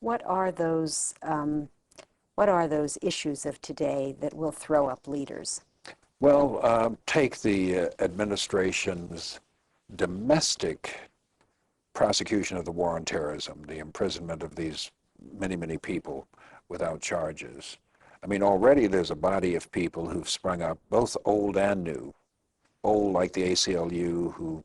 What are those issues of today that will throw up leaders? Well, take the administration's domestic prosecution of the war on terrorism, the imprisonment of these many, many people without charges. I mean, already there's a body of people who've sprung up, both old and new. Old like the ACLU, who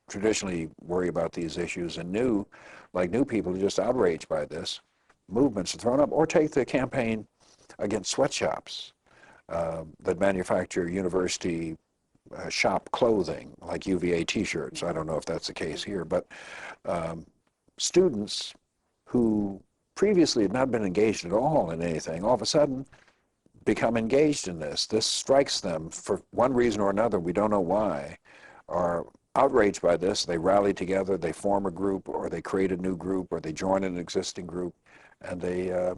traditionally worry about these issues, and new, like new people who are just outraged by this. Movements are thrown up. Or take the campaign against sweatshops that manufacture university shop clothing, like UVA t-shirts. I don't know if that's the case here, but students who previously had not been engaged at all in anything, all of a sudden become engaged in this. This strikes them for one reason or another, we don't know why, are outraged by this. They rally together, they form a group, or they create a new group, or they join an existing group, and they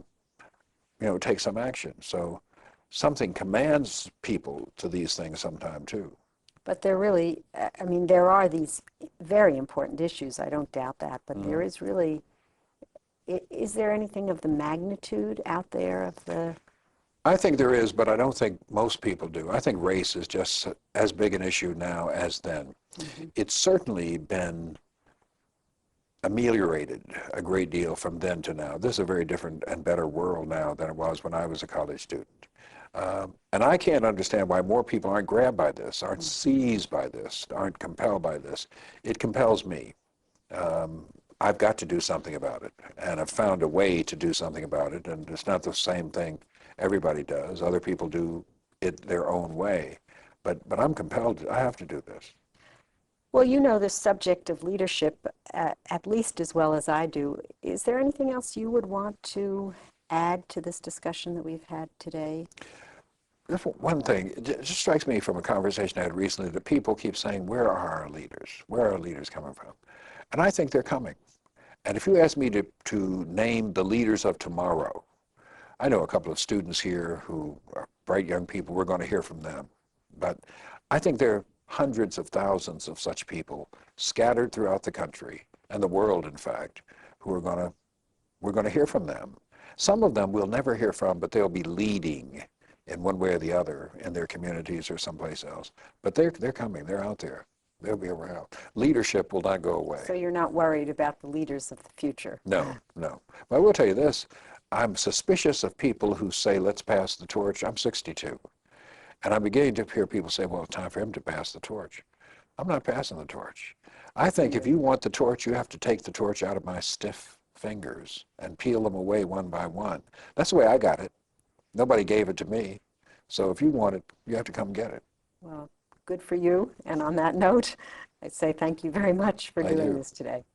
take some action. So something commands people to these things sometime too. But there really, I mean, there are these very important issues, I don't doubt that, but there is really, is there anything of the magnitude out there of the... I think there is, but I don't think most people do. I think race is just as big an issue now as then. It's certainly been ameliorated a great deal from then to now. This is a very different and better world now than it was when I was a college student. And I can't understand why more people aren't grabbed by this, aren't seized by this, aren't compelled by this. It compels me. I've got to do something about it, and I've found a way to do something about it, and it's not the same thing everybody does. Other people do it their own way, but I'm compelled. I have to do this. Well, you know the subject of leadership at least as well as I do. Is there anything else you would want to add to this discussion that we've had today? One thing, it just strikes me from a conversation I had recently that people keep saying, where are our leaders? Where are our leaders coming from? And I think they're coming. And if you ask me to name the leaders of tomorrow, I know a couple of students here who are bright young people. We're going to hear from them. But I think there are hundreds of thousands of such people scattered throughout the country and the world, in fact, who we're going to hear from them. Some of them we'll never hear from, but they'll be leading in one way or the other in their communities or someplace else. But they're coming. They're out there. They'll be around. Leadership will not go away. So you're not worried about the leaders of the future? No, no. But I will tell you this. I'm suspicious of people who say, let's pass the torch. I'm 62. And I'm beginning to hear people say, well, it's time for him to pass the torch. I'm not passing the torch. I think if you want the torch, you have to take the torch out of my stiff fingers and peel them away one by one. That's the way I got it. Nobody gave it to me. So if you want it, you have to come get it. Well, good for you. And on that note, I say thank you very much for doing this today.